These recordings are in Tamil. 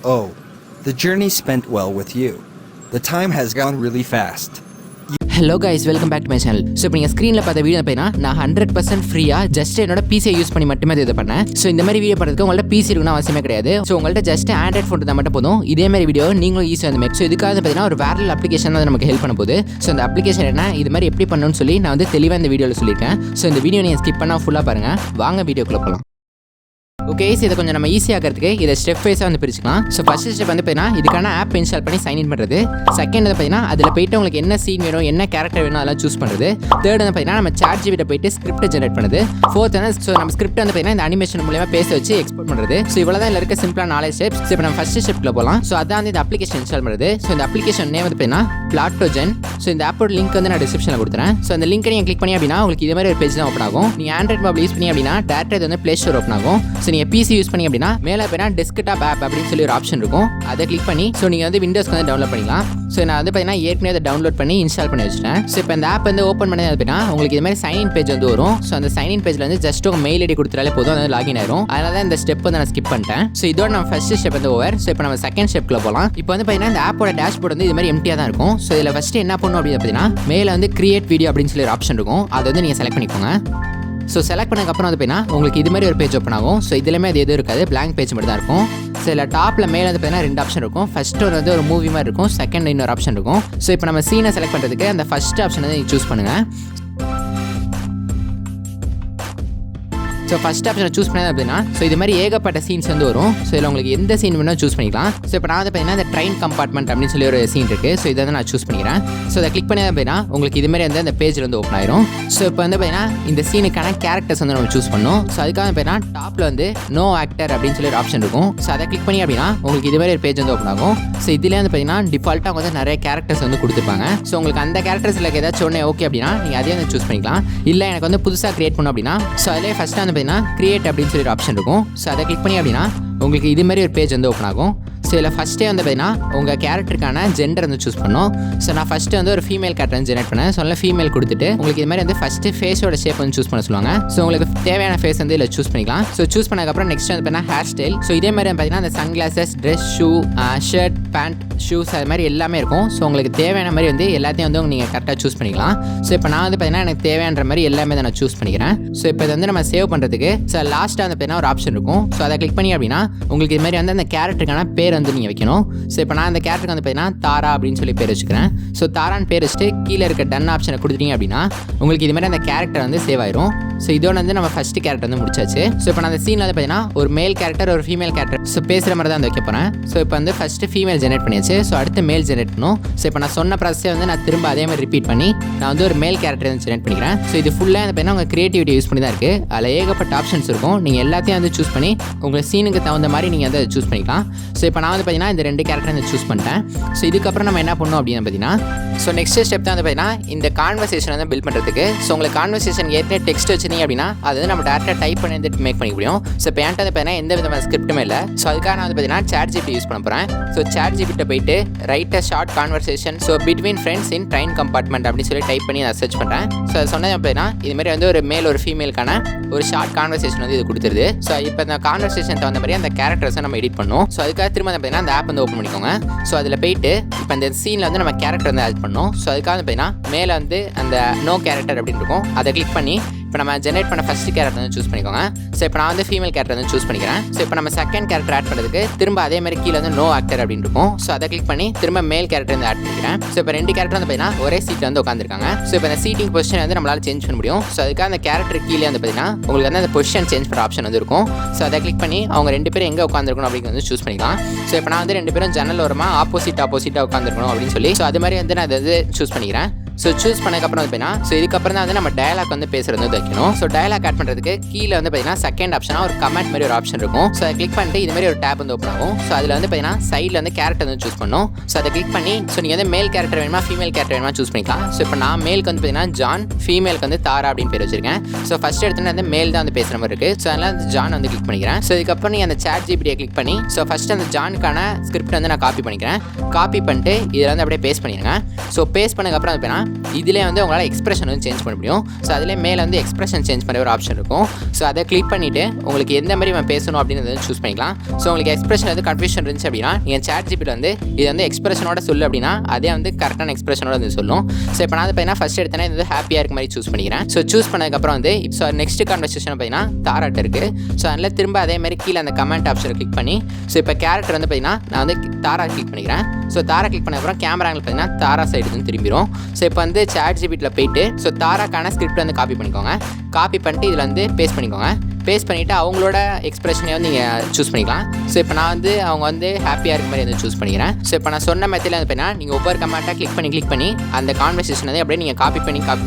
Oh, the journey spent well with you. The time has gone really fast. Hello guys, welcome back to my channel. So இப்போ நீங்கள் ஸ்க்ரீனில் பார்த்த வீடியோ பார்த்தீங்கன்னா நான் 100% ஃப்ரீயாக ஜஸ்ட் என்னோட பிசியை யூஸ் பண்ணி மட்டுமே இது பண்ணேன். ஸோ இந்த மாதிரி வீடியோ பண்ணுறதுக்கு உங்கள்ட்ட பிசி இருக்குன்னு அவசியமே கிடையாது. ஸோ உங்கள்ட்ட ஜஸ்ட் ஆண்ட்ராய்ட் ஃபோன் தான் மட்டும் போதும். இதே மாதிரி வீடியோ நீங்களும் ஈஸியாக வந்து மேக். ஸோ இதுக்காக பார்த்தீங்கன்னா ஒரு வேற அப்ளிகேஷன் வந்து நமக்கு ஹெல்ப் பண்ண போகுது. ஸோ அந்த அப்ளிகேஷன் என்ன, இது மாதிரி எப்படி பண்ணணும்னு சொல்லி நான் வந்து தெளிவாக இந்த வீடியோவில் சொல்லியிருக்கேன். ஸோ இந்த வீடியோ நீங்கள் ஸ்கிப் பண்ணால் ஃபுல்லாக பாருங்கள். வாங்க வீடியோக்குள்ள போகலாம். ஓகே, இதை கொஞ்சம் நம்ம ஈஸியாகிறதுக்கு இதை ஸ்டெப் வைஸாக வந்து பிரிச்சுக்கலாம். ஸோ ஃபர்ஸ்ட் ஸ்டெப் வந்து பார்த்தீங்கன்னா இதுக்கான ஆப் இன்ஸ்டால் பண்ணி சைன் இன் பண்ணுறது. செகண்ட் வந்து பார்த்தீங்கன்னா அதில் போய்ட்டு உங்களுக்கு என்ன சீன் வேணும், என்ன கேரக்டர் வேணும் அதெல்லாம் சூஸ் பண்ணுறது. தேர்ட் வந்து பார்த்தீங்கன்னா நம்ம Chatgpt போய்ட்டு ஸ்கிரிப்ட் ஜெனரேட் பண்ணுது. ஃபோர்த் வந்து ஸோ நம்ம ஸ்கிரிப்ட் வந்து பார்த்தீங்கன்னா இந்த அனிமேஷன் மூலமாக பேச வச்சு எக்ஸ்போர்ட் பண்ணுறது. ஸோ இவ்வளோ தான் இருக்க சிம்பிளாக 4 ஸ்டெப்ஸ். ஸோ இப்போ நம்ம ஃபர்ஸ்ட் ஸ்டெப்பில் போகலாம். ஸோ அதான் வந்து இந்த அப்ளிகேஷன் இன்ஸ்டால் பண்ணுறது. ஸோ இந்த அப்ளிகேஷன் நேம் வந்து பார்த்தீங்கன்னா Plotagon. ஸோ இந்த ஆப்போட லிங்க் வந்து நான் டிஸ்கிரிப்ஷனில் கொடுத்துறேன். ஸோ அந்த லிங்க் நீங்கள் கிளிக் பண்ணி அப்படின்னா உங்களுக்கு இது மாதிரி ஒரு பேஜ் தான் ஓப்பன் ஆகும். நீங்கள் ஆண்ட்ராய்ட் மொபைல் யூஸ் பண்ணி அப்படின்னா டேரக்டாக இது வந்து ப்ளே ஸ்டோர் ஓப்பன் ஆகும். ஸோ நீங்கள் பிசி யூஸ் பண்ணி அப்படின்னா மேலே போய்னா டெஸ்க்டாப் ஆப் அப்படின்னு சொல்லி ஒரு ஆப்ஷன் இருக்கும். அதை கிளிக் பண்ணி ஸோ நீங்கள் வந்து விண்டோஸ்க்கு வந்து டவுன்லோட் பண்ணிக்கலாம். ஸோ நான் வந்து பார்த்தீங்கன்னா ஏற்கனவே அதை டவுன்லோட் பண்ணி இன்ஸ்டால் பண்ணி வச்சுட்டேன். ஸோ இப்போ இந்த ஆப் வந்து ஓப்பன் பண்ணி அப்படின்னா உங்களுக்கு இது மாதிரி சைன் இன் பேஜ் வந்து வரும். ஸோ அந்த சைன் இன் பேஜில் வந்து ஜஸ்ட் உங்கள் மெயில் ஐடி கொடுத்தாலே போதும், அது லாகின் ஆயிரும். அதனால தான் இந்த ஸ்டெப் வந்து நான் ஸ்கிப் பண்ணிட்டேன். ஸோ இதோட நம்ம ஃபர்ஸ்ட் ஸ்டெப் வந்து ஓவர். ஸோ இப்போ நம்ம செகண்ட் ஸ்டெப்ல போகலாம். இப்போ வந்து பார்த்தீங்கன்னா இந்த ஆப்போட டேஷ்போர்ட் வந்து இது மாதிரி எம்டியாக தான் இருக்கும். ஸோ இதில் ஃபர்ஸ்ட் என்ன பண்ணணும் அப்படின்னு பார்த்தீங்கன்னா மேலே வந்து கிரியேட் வீடியோ அப்படின்னு சொல்லி ஒரு ஆப்ஷன் இருக்கும். அதை வந்து நீங்கள் செலக்ட் பண்ணிக்கோங்க. ஸோ செலக்ட் பண்ணதுக்கப்புறம் வந்து பார்த்தீங்கன்னா உங்களுக்கு இது மாதிரி ஒரு பேஜ் ஓப்பன் ஆகும். ஸோ இதுலேயுமே அது எதுவும் இருக்காது, பிளாங்க் பேஜ் மட்டும் தான் இருக்கும். ஸோ இதில் டாப்பில் மேலே வந்து பார்த்தீங்கன்னா 2 ஆப்ஷன் இருக்கும். ஃபர்ஸ்ட் வந்து ஒரு மூவி மாதிரி இருக்கும், செகண்ட் இன்னொரு ஆப்ஷன் இருக்கும். ஸோ இப்போ நம்ம சீனை செலக்ட் பண்ணுறதுக்கு அந்த ஃபர்ஸ்ட் ஆப்ஷன் வந்து நீங்கள் சூஸ் பண்ணுங்கள். ஸோ ஃபஸ்ட் ஆப்ஷனை சூஸ் பண்ணது அப்படின்னா ஸோ இது மாதிரி ஏகப்பட்ட சீன்ஸ் வந்து வரும். ஸோ இதில் உங்களுக்கு எந்த சீன் வேணும் சூஸ் பண்ணிக்கலாம். ஸோ இப்போ நான் வந்து பார்த்தீங்கன்னா இந்த ட்ரெயின் கம்பார்ட்மெண்ட் அப்படின்னு சொல்லி ஒரு சீன் இருக்குது. ஸோ இதை வந்து நான் சூஸ் பண்ணிக்கிறேன். ஸோ அதை கிளிக் பண்ணி அப்படின்னா உங்களுக்கு இது மாதிரி வந்து அந்த பேஜில் வந்து ஓப்பன் ஆயிரும். ஸோ இப்போ வந்து பார்த்தீங்கன்னா இந்த சீனுக்கான கேரக்டர்ஸ் வந்து நம்ம சூஸ் பண்ணணும். ஸோ அதுக்காக பார்த்தீங்கன்னா டாப்பில் வந்து நோ ஆக்டர் அப்படின்னு சொல்லி ஒரு ஆப்ஷன் இருக்கும். ஸோ அதை கிளிக் பண்ணி அப்படின்னா உங்களுக்கு இது மாதிரி ஒரு பேஜ் வந்து ஓப்பன் ஆகும். ஸோ இதிலே வந்து பார்த்தீங்கன்னா டிஃபால்ட்டாக வந்து நிறைய கேரக்டர்ஸ் வந்து கொடுத்துருப்பாங்க. ஸோ உங்களுக்கு அந்த கேரக்டர்ஸில் ஏதாச்சும் ஒன்று ஓகே அப்படின்னா நீங்கள் அதே வந்து சூஸ் பண்ணிக்கலாம். இல்லை எனக்கு வந்து புதுசாக கிரியேட் பண்ணணும் அப்படின்னா ஸோ அதிலே ஃபஸ்ட்டாக வந்து பார்த்தீங்கன்னா கிரியேட் அப்படின்னு சொல்லி ஒரு ஆப்ஷன் இருக்கும். ஸோ அதை கிளிக் பண்ணி அப்படின்னா உங்களுக்கு இது மாதிரி ஒரு பேஜ் வந்து ஓப்பன் ஆகும். ஸோ இதில் ஃபஸ்ட்டே வந்து பார்த்தீங்கன்னா உங்கள் கேரக்டருக்கான ஜெண்டர் வந்து சூஸ் பண்ணணும். ஸோ நான் ஃபஸ்ட்டு வந்து ஒரு ஃபீமேல் கேரக்டர் வந்து ஜெனரேட் பண்ணேன். ஸோ அதில் ஃபீமேல் கொடுத்துட்டு உங்களுக்கு இது மாதிரி வந்து ஃபஸ்ட்டு ஃபேஸோட ஷேப் வந்து சூஸ் பண்ண சொல்லுவாங்க. ஸோ உங்களுக்கு தேவையான ஃபேஸ் வந்து இதில் சூஸ் பண்ணிக்கலாம். ஸோ சூஸ் பண்ணதுக்கப்புறம் நெக்ஸ்ட் வந்து பார்த்தீங்கன்னா ஹேர் ஸ்டைல். ஸோ இதே மாதிரி பார்த்தீங்கன்னா அந்த sunglasses, dress, shoe, shirt, pant, shoes அது மாதிரி எல்லாமே இருக்கும். ஸோ உங்களுக்கு தேவையான மாதிரி வந்து எல்லாத்தையும் வந்து நீங்கள் கரெக்டாக சூஸ் பண்ணிக்கலாம். ஸோ இப்போ நான் வந்து பார்த்தீங்கன்னா எனக்கு தேவையான மாதிரி எல்லாமே தான் நான் சூஸ் பண்ணிக்கிறேன். ஸோ இப்போ இதை வந்து நம்ம சேவ் பண்ணுறதுக்கு ஸோ லாஸ்ட்டாக வந்து பார்த்தீங்கன்னா ஒரு ஆப்ஷன் இருக்கும். ஸோ அதை கிளிக் பண்ணி அப்படின்னா உங்களுக்கு இது மாதிரி வந்து அந்த கேரக்டருக்கான பேர் வந்து நீங்கள் வைக்கணும். ஸோ இப்போ நான் அந்த கேரக்டருக்கு வந்து பார்த்தீங்கன்னா தாரா அப்படின்னு சொல்லி பேர் வச்சுக்கிறேன். ஸோ தாரான்னு பேர் வச்சுட்டு கீழே இருக்க டன் ஆப்ஷனை கொடுத்துட்டீங்க அப்படின்னா உங்களுக்கு இது மாதிரி அந்த கேரக்டர் வந்து சேவ் ஆயிரும். ஸோ இதோட வந்து நம்ம ஃபர்ஸ்ட் கேரக்டர் வந்து முடிச்சாச்சு. ஸோ இப்போ நான் அந்த சீனில் வந்து பார்த்தீங்கன்னா ஒரு மேல் கேரக்டர், ஒரு ஃபீமேல் கேரக்டர் ஸோ பேசுகிற மாதிரி தான் வந்து வைக்க போகிறேன். ஸோ இப்போ வந்து ஃபஸ்ட்டு ஃபீமேல் ஜெனரேட் பண்ணியாச்சு. ஸோ அடுத்து மேல் ஜெனரேட் பண்ணணும். ஸோ இப்போ நான் சொன்ன ப்ராசஸே வந்து நான் திரும்ப அதே மாதிரி ரிப்பீட் பண்ணி நான் வந்து ஒரு மேல் கேரக்டர் வந்து ஜெனரேட் பண்ணிக்கிறேன். ஸோ இது ஃபுல்லாக வந்து பார்த்தீங்கன்னா உங்கள் கிரியேட்டிவிட்டி யூஸ் பண்ணி தான் இருக்குது. அதில் ஏகப்பட்ட ஆப்ஷன்ஸ் இருக்கும். நீங்கள் எல்லாத்தையும் வந்து சூஸ் பண்ணி உங்கள் சீனுக்கு தகுந்த மாதிரி நீங்கள் வந்து சூஸ் பண்ணிக்கலாம். ஸோ இப்போ நான் வந்து பார்த்தீங்கன்னா இந்த 2 கேரக்டர் வந்து சூஸ் பண்ணிட்டேன். ஸோ இதுக்கப்புறம் நம்ம என்ன பண்ணணும் அப்படின்னு பார்த்தீங்கன்னா ஸோ நெக்ஸ்ட் ஸ்டெப் தான் வந்து பார்த்தீங்கன்னா இந்த கான்வர்சேஷன் வந்து பில்ட் பண்ணுறதுக்கு. ஸோ உங்களுக்கு கான்வர்சேஷன் ஏற்கனவே டெக்ஸ்ட் வச்சிருந்தீங்க அப்படின்னா அது வந்து நம்ம டேரெக்டாக டைப் பண்ணி வந்து மேக் பண்ணிக்க முடியும். ஸோ இப்போ என்கிட்ட வந்து பார்த்தீங்கன்னா எந்த விதமான ஸ்கிரிப்ட்டுமே இல்லை. ஸோ அதுக்காக நான் வந்து பார்த்தீங்கன்னா Chatgpt யூஸ் பண்ண போகிறேன். ஸோ Chatgpt போயிட்டு right a short conversation so between friends in train compartment அப்படின்னு சொல்லி டைப் பண்ணி நான் சர்ச் பண்ணுறேன். ஸோ அது சொன்னது அப்படின்னா இது மாதிரி வந்து ஒரு மேல் ஒரு ஃபீமேலுக்கான ஒரு ஷார்ட் கான்வர்சேஷன் வந்து இது கொடுத்துருது. ஸோ இப்போ இந்த கான்வர்சேஷன் தகுந்த மாதிரி அந்த கேரக்டர்ஸை நம்ம எடிட் பண்ணணும். ஸோ அதுக்காக திரும்ப வந்து பார்த்தீங்கன்னா அந்த ஆப் வந்து ஓப்பன் பண்ணிக்கோங்க. ஸோ அதில் போயிட்டு இப்போ இந்த சீனில் வந்து நம்ம கேரக்டர் வந்து ஆட் பண்ணணும். ஸோ அதுக்காக வந்து பார்த்தீங்கன்னா மேலே வந்து அந்த நோ கேரக்டர் அப்படின்னு இருக்கும். அதை கிளிக் பண்ணி இப்போ நம்ம ஜெனரேட் பண்ண ஃபர்ஸ்ட் கேரக்டர் வந்து சூஸ் பண்ணிக்கோங்க. ஸோ இப்போ நான் வந்து ஃபீமேல் கேரக்டர் வந்து சூஸ் பண்ணிக்கிறேன். ஸோ இப்போ நம்ம செகண்ட் கேரக்டர் ஆட் பண்ணுறதுக்கு திரும்ப அதே மாதிரி கீழே வந்து நோ ஆக்டர் அப்படின்னு இருக்கும். ஸோ அதை கிளிக் பண்ணி திரும்ப மேல் கேரக்டர் வந்து ஆட் பண்ணிக்கிறேன். ஸோ இப்போ 2 கேரக்டர் வந்து பார்த்தீங்கன்னா ஒரே சீட்டில் வந்து உட்காந்துருக்காங்க. ஸோ இப்போ இந்த சீட்டிங் பொசிஷன் வந்து நம்மளால் சேஞ்ச் பண்ண முடியும். ஸோ அதுக்காக அந்த கேரக்டர் கீழே வந்து பார்த்தீங்கன்னா உங்களுக்கு வந்து அந்த பொசிஷன் சேஞ்ச் பண்ணுற ஆப்ஷன் வந்து இருக்கும். ஸோ அதை கிளிக் பண்ணி அவங்க 2 பேரும் எங்கே உட்காந்துருக்கணும் அப்படின்னு வந்து சூஸ் பண்ணிக்கலாம். ஸோ இப்போ நான் வந்து 2 பேரும் ஜன்னல் ஓரமாக ஆப்போசிட்டாக உட்காந்துருக்கணும் அப்படின்னு சொல்லி ஸோ அது மாதிரி வந்து நான் அதை சூஸ் பண்ணிக்கிறேன். ஸோ சூஸ் பண்ணதுக்கப்புறம் வந்து பார்த்தீங்கன்னா ஸோ இதுக்கப்புறம் தான் வந்து நம்ம டயலாக் வந்து பேசுகிறது வந்து வைக்கணும். ஸோ டயலாக் ஆட் பண்ணுறதுக்கு கீழே வந்து பார்த்தீங்கன்னா செகண்ட் ஆப்ஷனாக ஒரு கமெண்ட் மாதிரி ஒரு ஆப்ஷன் இருக்கும். ஸோ அதை கிளிக் பண்ணிட்டு இது மாதிரி ஒரு டேப் வந்து ஓப்பன் ஆகும். ஸோ அதில் வந்து பார்த்தீங்கன்னா சைடில் வந்து கேரக்டர் வந்து சூஸ் பண்ணணும். ஸோ அதை கிளிக் பண்ணி ஸோ நீங்கள் வந்து மேல் கேரக்டர் வேணுமா ஃபீமேல் கேரக்டர் வேணுமா சூஸ் பண்ணிக்கலாம். ஸோ இப்போ நான் மேலுக்கு வந்து பார்த்தீங்கன்னா ஜான், ஃபீமேலுக்கு வந்து தாரா அப்படின்னு பேர் வச்சிருக்கேன். ஸோ ஃபஸ்ட் எடுத்துகிட்டு வந்து மேல் தான் வந்து பேசுகிற மாதிரி இருக்குது. ஸோ அதனால் அந்த ஜான் வந்து கிளிக் பண்ணிக்கிறேன். ஸோ இதுக்கப்புறம் நீங்கள் அந்த Chatgpt கிளிக் பண்ணி ஸோ ஃபஸ்ட்டு அந்த ஜானுக்கான ஸ்கிரிப்ட் வந்து நான் காப்பி பண்ணிக்கிறேன். காப்பி பண்ணிட்டு இதில் வந்து அப்படியே பேஸ்ட் பண்ணிடுங்க. ஸோ பேஸ்ட் பண்ணதுக்கப்புறம் பார்த்தீங்கன்னா இதிலே வந்து உங்களால் எக்ஸ்பிரஷன் வந்து சேஞ்ச் பண்ண முடியும். ஸோ அதிலே மேலே வந்து எக்ஸ்பிரஷன் சேஞ்ச் பண்ண ஒரு ஆப்ஷன் இருக்கும். ஸோ அதை கிளிக் பண்ணிவிட்டு உங்களுக்கு எந்த மாதிரி நம்ம பேசணும் அப்படின்னு வந்து சூஸ் பண்ணிக்கலாம். ஸோ உங்களுக்கு எக்ஸ்பிரஷன் வந்து கன்ஃபியூஷன் இருந்துச்சு அப்படின்னா நீங்கள் Chatgpt வந்து இது வந்து எக்ஸ்பிரஷனோட சொல்லு அப்படின்னா அதே வந்து கரெக்டான எக்ஸ்பிரஷனோட வந்து சொல்லும். ஸோ இப்போ நான் வந்து பார்த்தீங்கன்னா ஃபஸ்ட் எடுத்தேன்னா இது வந்து ஹாப்பியாக இருக்க மாதிரி சூஸ் பண்ணிக்கிறேன். ஸோ சூஸ் பண்ணதுக்கப்புறம் வந்து ஸோ நெக்ஸ்ட் கான்வர்சேஷன் பார்த்தீங்கன்னா தாராட்ட இருக்குது. ஸோ அதில் திரும்ப அதே மாதிரி கீழே அந்த கமெண்ட் ஆப்ஷனை கிளிக் பண்ணி ஸோ இப்போ கேரக்டர் வந்து பார்த்தீங்கன்னா நான் வந்து தாரா கிளிக் பண்ணிக்கிறேன். ஸோ தாரா கிளிக் பண்ணதுக்கப்புறம் கேமரா ஆங்கிள் பார்த்தீங்கன்னா தாரா சைடு வந்து திரும்பிடும். ஸோ இப்போ வந்து Chatgptல போயிட்டு ஸோ தாராக்கான ஸ்கிரிப்ட் வந்து காப்பி பண்ணிக்கோங்க. காப்பி பண்ணிட்டு இதில் வந்து பேஸ்ட் பண்ணிக்கோங்க. பேஸ்ட் பண்ணிவிட்டு அவங்களோட எக்ஸ்பிரஷனே வந்து நீங்கள் சூஸ் பண்ணிக்கலாம். ஸோ இப்போ நான் வந்து அவங்க வந்து ஹாப்பியாக இருக்க மாதிரி வந்து சூஸ் பண்ணிக்கிறேன். ஸோ இப்போ நான் சொன்ன மெத்தடில் வந்து பார்த்தீங்கன்னா நீங்கள் ஒவ்வொரு கமெண்ட்டாக கிளிக் பண்ணி அந்த கான்வர்சேஷன் வந்து அப்படியே நீங்கள் காப்பி பண்ணி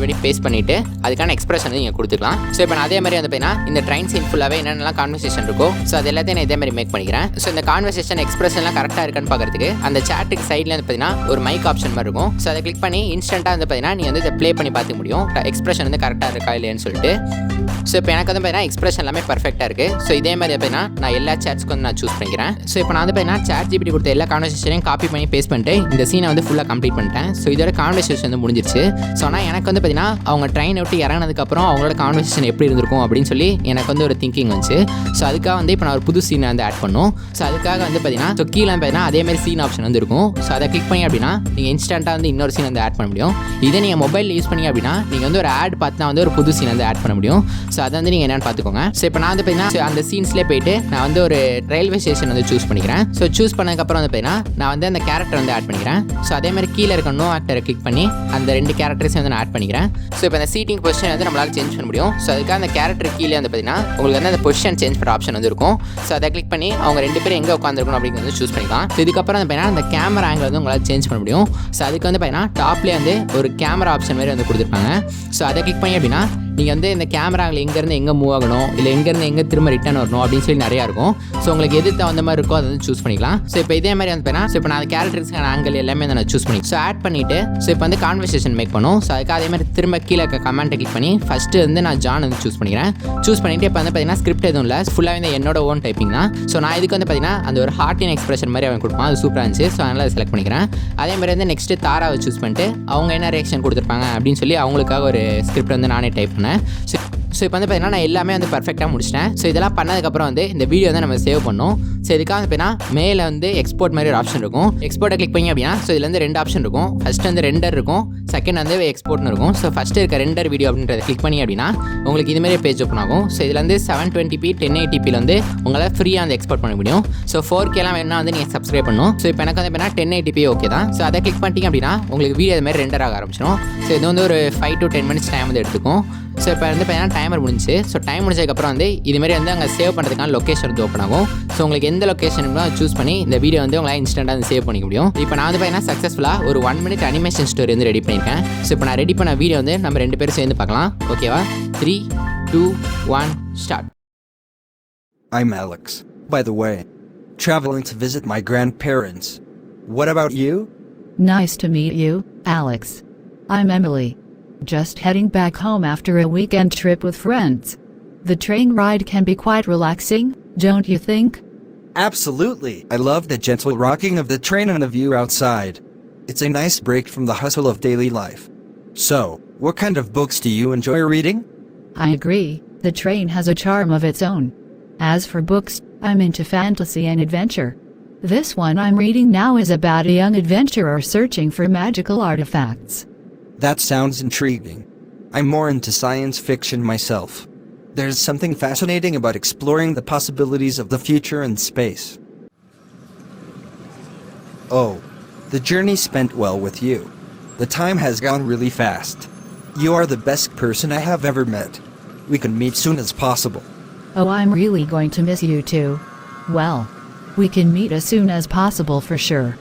பேஸ்ட் பண்ணிவிட்டு அதுக்கான எக்ஸ்பிரஷன் வந்து நீங்கள் கொடுத்துக்கலாம். ஸோ இப்போ நான் அதே மாதிரி வந்து பார்த்தீங்கன்னா இந்த ட்ரெயின் சீன் ஃபுல்லாகவே என்னென்னலாம் கான்வர்சேஷன் இருக்கோ ஸோ அது எல்லாத்தையும் நான் இதே மாதிரி மேக் பண்ணிக்கிறேன். ஸோ இந்த கான்வர்சேஷன் எக்ஸ்பிரஷன்லாம் கரெக்டாக இருக்கான்னு பார்க்குறதுக்கு அந்த சாட்டுக்கு சைடில் வந்து பார்த்தீங்கன்னா ஒரு மைக் ஆப்ஷன் மாதிரி இருக்கும். ஸோ அதை கிளிக் பண்ணி இன்ஸ்டன்ட்டாக வந்து பார்த்தீங்கன்னா நீங்கள் வந்து இதை ப்ளே பண்ணி பார்த்துக்க முடியும் எக்ஸ்பிரஷன் வந்து கரெக்டாக இருக்கா இல்லையான்னு சொல்லிட்டு. ஸோ இப்போ எனக்கு வந்து பார்த்தீங்கன்னா எக்ஸ்பிரஷன் எல்லாமே பர்ஃபெக்டாக இருக்குது. ஸோ இதே மாதிரி பார்த்தீங்கன்னா நான் எல்லா சேட்ஸ்க்கு வந்து நான் சூஸ் பண்ணிக்கிறேன். ஸோ இப்போ நான் வந்து பார்த்தீங்கன்னா Chatgpt கொடுத்த எல்லா கான்வர்சேஷனையும் காப்பி பண்ணி பேஸ்ட் பண்ணிட்டு இந்த சீனை வந்து ஃபுல்லாக கம்ப்ளீட் பண்ணிட்டேன். ஸோ இதோட கான்வர்சேஷன் வந்து முடிஞ்சிருச்சு. ஸோ ஆனால் எனக்கு வந்து பார்த்தீங்கன்னா அவங்க ட்ரெயினை விட்டு இறங்கினதுக்கப்புறம் அவங்களோட கான்வர்சேஷன் எப்படி இருந்திருக்கும் அப்படின்னு சொல்லி எனக்கு வந்து ஒரு திங்கிங் வந்துச்சு. ஸோ அதுக்காக வந்து இப்போ நான் ஒரு புது சீனை வந்து ஆட் பண்ணணும். ஸோ அதுக்காக வந்து பார்த்தீங்கன்னா ஸோ கீழே பார்த்தீங்கன்னா அதேமாதிரி சீன் ஆப்ஷன் வந்து இருக்கும். ஸோ அதை கிளிக் பண்ணி அப்படின்னா நீங்கள் இன்ஸ்டன்ட்டாக வந்து இன்னொரு சீன் வந்து ஆட் பண்ண முடியும். இதே நீங்கள் மொபைல் யூஸ் பண்ணி அப்படின்னா நீங்கள் வந்து ஒரு ஆட் பார்த்து வந்து ஒரு புது சீன் வந்து ஆட் பண்ண முடியும். ஸோ அதை வந்து நீங்கள் என்னென்னு பார்த்துக்கோங்க. ஸோ இப்போ நான் வந்து பார்த்தீங்கன்னா அந்த சீன்ஸ்லேயே போயிட்டு நான் வந்து ஒரு ரயில்வே ஸ்டேஷன் வந்து சூஸ் பண்ணிக்கிறேன். ஸோ சூஸ் பண்ணதுக்கப்புறம் வந்து பார்த்தீங்கன்னா நான் வந்து அந்த கேரக்டர் வந்து ஆட் பண்ணிக்கிறேன். ஸோ அதே மாதிரி கீழே இருக்க நோ ஆக்டரை கிளிக் பண்ணி அந்த 2 கேரக்டர்ஸையும் வந்து நான் ஆட் பண்ணிக்கிறேன். ஸோ இப்போ அந்த சீட்டிங் பொசிஷன் வந்து நம்மளால் சேஞ்ச் பண்ண முடியும். ஸோ அதுக்காக அந்த கேரக்டர் கீழே வந்து பார்த்தீங்கன்னா உங்களுக்கு வந்து அந்த பொசிஷன் சேஞ்ச் பண்ணுற ஆப்ஷன் வந்து இருக்கும். ஸோ அதை கிளிக் பண்ணி அவங்க 2 பேரும் எங்கே உட்காந்துருக்கணும் அப்படிங்கிறது சூஸ் பண்ணிக்கலாம். ஸோ இதுக்கப்புறம் வந்து பார்த்தீங்கன்னா அந்த கேமரா ஆங்கிள் வந்து உங்களால் சேஞ்ச் பண்ண முடியும். ஸோ அதுக்கு வந்து பார்த்தீங்கன்னா டாப்லேயே வந்து ஒரு கேமரா ஆப்ஷன் மாதிரி வந்து கொடுத்துருப்பாங்க. ஸோ அதை கிளிக் பண்ணி அப்படின்னா நீங்கள் வந்து இந்த கேமராவில் எங்கேருந்து எங்கே மூவ் ஆகணும் இல்லை எங்கேருந்து எங்கே திரும்ப ரிட்டர்ன் வரணும் அப்படின்னு சொல்லி நிறையா இருக்கும். ஸோ உங்களுக்கு எது தகுந்த மாதிரி இருக்கோ அதை வந்து சூஸ் பண்ணிக்கலாம். ஸோ இப்போ இதே மாதிரி வந்து பார்த்தீங்கன்னா ஸோ இப்போ நான் அந்த கேரக்டர்ஸ்க்கான ஆங்கிள் எல்லாமே நான் சூஸ் பண்ணி ஸோ ஆட் பண்ணிவிட்டு ஸோ இப்போ வந்து கான்வர்சேஷன் மேக் பண்ணும். ஸோ அதுக்கு அதே மாதிரி திரும்ப கீழே இருக்க கமெண்ட்டை கிளிக் பண்ணி ஃபஸ்ட்டு வந்து நான் ஜான் வந்து சூஸ் பண்ணிக்கிறேன். சூஸ் பண்ணிவிட்டு இப்போ வந்து பார்த்தீங்கன்னா ஸ்கிரிப்ட் எதுவும் இல்லை, ஃபுல்லாக வந்து என்னோட ஓன் டைப்பிங் தான். ஸோ நான் இதுக்கு வந்து பார்த்தீங்கன்னா அந்த ஒரு ஹார்ட்டின் எக்ஸ்பிரஷன் மாதிரி அவன் கொடுப்பான். அது சூப்பராக இருந்துச்சு. ஸோ அதனால் அதை செலக்ட் பண்ணிக்கிறேன். அதே மாதிரி வந்து நெக்ஸ்ட்டு தாராவை சூஸ் பண்ணிட்டு அவங்க என்ன ரியாக்ஷன் கொடுத்துருப்பாங்க அப்படின்னு சொல்லி அவங்களுக்காக ஒரு ஸ்கிரிப்ட் வந்து நானே டைப் பண்ணேன். ஸோ இப்போ வந்து பார்த்தீங்கன்னா நான் எல்லாமே வந்து பர்ஃபெக்டாக முடிச்சிட்டேன். ஸோ இதெல்லாம் பண்ணதுக்கப்புறம் வந்து இந்த வீடியோ வந்து நம்ம சேவ் பண்ணோம். ஸோ இதுக்காக வந்து பார்த்தீங்கன்னா மேலே வந்து எக்ஸ்போர்ட் மாதிரி ஒரு ஆப்ஷன் இருக்கும். எக்ஸ்போர்ட்டை கிளிக் பண்ணி அப்படின்னா ஸோ இதில் வந்து 2 ஆப்ஷன் இருக்கும். ஃபஸ்ட்டு வந்து ரெண்டர் இருக்கும், செகண்ட் வந்து எக்ஸ்போர்ட்னு இருக்கும். ஸோ ஃபஸ்ட்டு இருக்க ரெண்டர் வீடியோ அப்படின்றத கிளிக் பண்ணி அப்படின்னா உங்களுக்கு இதுமாரி பேஜ் ஓப்பன் ஆகும். ஸோ இதில் வந்து 720p 1080pல வந்து உங்களால் ஃப்ரீயாக வந்து எக்ஸ்போர்ட் பண்ண முடியும். ஸோ 4Kலாம் வேணா வந்து நீங்கள் சப்ஸ்கிரைப் பண்ணணும். ஸோ இப்போ எனக்கு வந்து பார்த்தீங்கன்னா 1080p ஓகே தான். ஸோ அதை கிளிக் பண்ணிட்டீங்க அப்படின்னா உங்களுக்கு வீடியோ இது மாதிரி ரெண்டர் ஆக ஆரம்பிச்சிடும். ஸோ இது வந்து ஒரு 5 to 10 minutes டைம் வந்து எடுத்துக்கும். ஸோ இப்போ வந்து பார்த்தீங்கன்னா டைமர் முடிஞ்சு. ஸோ டைம் முடிஞ்சதுக்கப்புறம் வந்து இதுமாரி வந்து அங்கே சேவ் பண்ணுறதுக்கான லொக்கேஷன் வந்து ஓப்பன் ஆகும். ஸோ உங்களுக்கு எந்த லொக்கேஷன் சூஸ் பண்ணி இந்த வீடியோ வந்து உங்களால் இன்ஸ்டன்ட்டாக வந்து சேவ் பண்ணிக்க முடியும். இப்போ நான் வந்து பார்த்தீங்கன்னா சக்ஸஸ்ஃபுல்லாக ஒரு 1 minute அனிமேஷன் ஸ்டோரி வந்து ரெடி பண்ணியிருக்கேன். ஸோ இப்போ நான் ரெடி பண்ண வீடியோ வந்து நம்ம 2 பேரும் சேர்ந்து பார்க்கலாம். ஓகேவா? 3, 2, 1 start. I'm Alex, by the way. Traveling to visit my grandparents. What about you? Nice to meet you, Alex. I'm Emily. Just heading back home after a weekend trip with friends. The train ride can be quite relaxing, don't you think? Absolutely. I love the gentle rocking of the train and the view outside. It's a nice break from the hustle of daily life. So, what kind of books do you enjoy reading? I agree. The train has a charm of its own. As for books, I'm into fantasy and adventure. This one I'm reading now is about a young adventurer searching for magical artifacts. That sounds intriguing. I'm more into science fiction myself. There's something fascinating about exploring the possibilities of the future and space. Oh, the journey spent well with you. The time has gone really fast. You are the best person I have ever met. We can meet soon as possible. Oh, I'm really going to miss you too. Well, we can meet as soon as possible for sure.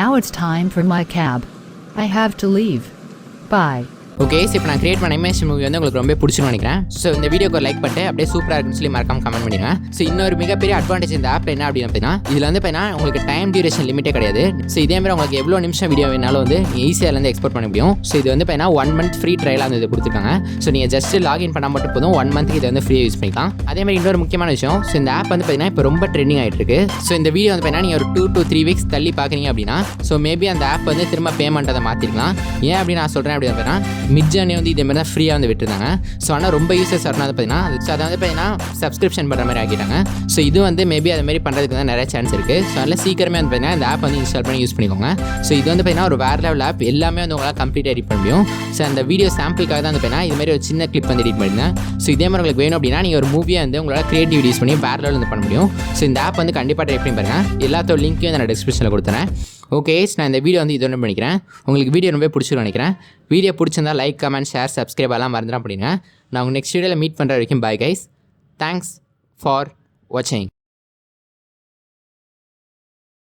Now it's time for my cab. I have to leave. Bye. Okay, இப்போ நான் கிரியேட் பண்ண அனிமேஷன் மூவி வந்து உங்களுக்கு ரொம்ப பிடிச்சிருன்னு நினைக்கிறேன். ஸோ இந்த வீடியோக்கு லைக் பண்ணிட்டு அப்படியே சூப்பராக இருக்குன்னு சொல்லி மறக்காம கமெண்ட் பண்ணிடுங்க. ஸோ இன்னொரு மிகப்பெரிய அட்வான்டேஜ் இந்த ஆப் என்ன அப்படின்னு பார்த்தீங்கன்னா, இதில் வந்து பார்த்தீங்கன்னா உங்களுக்கு டைம் டியூரேஷன் லிமிட்டே கிடையாது. ஸோ இதேமாதிரி உங்களுக்கு எவ்வளோ நிமிஷம் வீடியோ வேணாலும் வந்து ஈஸியாக வந்து எக்ஸ்போர்ட் பண்ண முடியும். ஸோ இது வந்து பார்த்தீங்கன்னா 1 month ஃப்ரீ ட்ரையலாக வந்து இது கொடுத்துருக்காங்க. ஸோ நீங்கள் ஜஸ்ட் லாகின் பண்ணால் மட்டும் போதும், 1 month இதை வந்து ஃப்ரீயாக யூஸ் பண்ணிக்கலாம். அதேமாதிரி இன்னொரு முக்கியமான விஷயம், ஸோ இந்த ஆப் வந்து பார்த்தீங்கன்னா இப்போ ரொம்ப ட்ரெண்டிங் ஆகிட்டு இருக்கு. ஸோ இந்த வீடியோ வந்து பார்த்தீங்கன்னா நீங்கள் ஒரு 2 to 3 weeks தள்ளி பார்க்குறீங்க அப்படின்னா, ஸோ மேபி அந்த ஆப் வந்து திரும்ப பேமெண்ட் அதை மாற்றிருக்கலாம். ஏன் அப்படி நான் சொல்கிறேன் அப்படின்னு பார்த்தீங்கன்னா, மிட்ஜர்னி வந்து இதேமாதிரி தான் ஃப்ரீயாக வந்து விட்டுருந்தாங்க. ஸோ ஆனால் ரொம்ப யூசர்ஸ் வரணும் பார்த்தீங்கன்னா, ஸோ அதை வந்து பார்த்தீங்கன்னா சப்ஸ்கிரிப்ஷன் பண்ணுற மாதிரி ஆக்கிட்டாங்க. ஸோ இது வந்து மேபி அது மாதிரி பண்ணுறதுக்கு தான் நிறைய சான்ஸ் இருக்குது. ஸோ அதில் சீக்கிரமே வந்து பார்த்தீங்கன்னா இந்த ஆப் வந்து இன்ஸ்டால் பண்ணி யூஸ் பண்ணிக்கோங்க. ஸோ இது வந்து பார்த்தீங்கன்னா ஒரு வேறு லெவல் ஆப், எல்லாமே வந்து உங்களால் கம்ப்ளீட்டாக எடிட் பண்ண முடியும். ஸோ அந்த வீடியோ சாம்பிளுக்காக தான் வந்து பார்த்தீங்கன்னா இதுமாதிரி ஒரு சின்ன கிளிப் வந்து எடிட் பண்ணியிருந்தேன். ஸோ இதே மாதிரி உங்களுக்கு வேணும் அப்படின்னா நீங்கள் ஒரு மூவியை வந்து உங்களால் கிரியேட்டிவிட்டி யூஸ் பண்ணி வேறு லெவல் வந்து பண்ண முடியும். ஸோ இந்த ஆப் வந்து கண்டிப்பாக ட்ரை பண்ணி பாருங்கள். எல்லாத்தோட லிங்க்கையும் நான் டிஸ்கிரிப்ஷனில் கொடுத்துறேன். ஓகே, நான் இந்த வீடியோ வந்து இது ஒன்று பண்ணிக்கிறேன். உங்களுக்கு வீடியோ ரொம்ப பிடிச்சிருன்னு நினைக்கிறேன். வீடியோ பிடிச்சிருந்தா லைக், கமெண்ட், ஷேர், சப்ஸ்கிரைப் எல்லாம் மறந்துடாம பண்ணிடுங்க. நான் உங்கள் நெக்ஸ்ட் வீடியோவில் மீட் பண்ணுற வரைக்கும் பாய் கைஸ். தேங்க்ஸ் ஃபார் வாட்சிங்.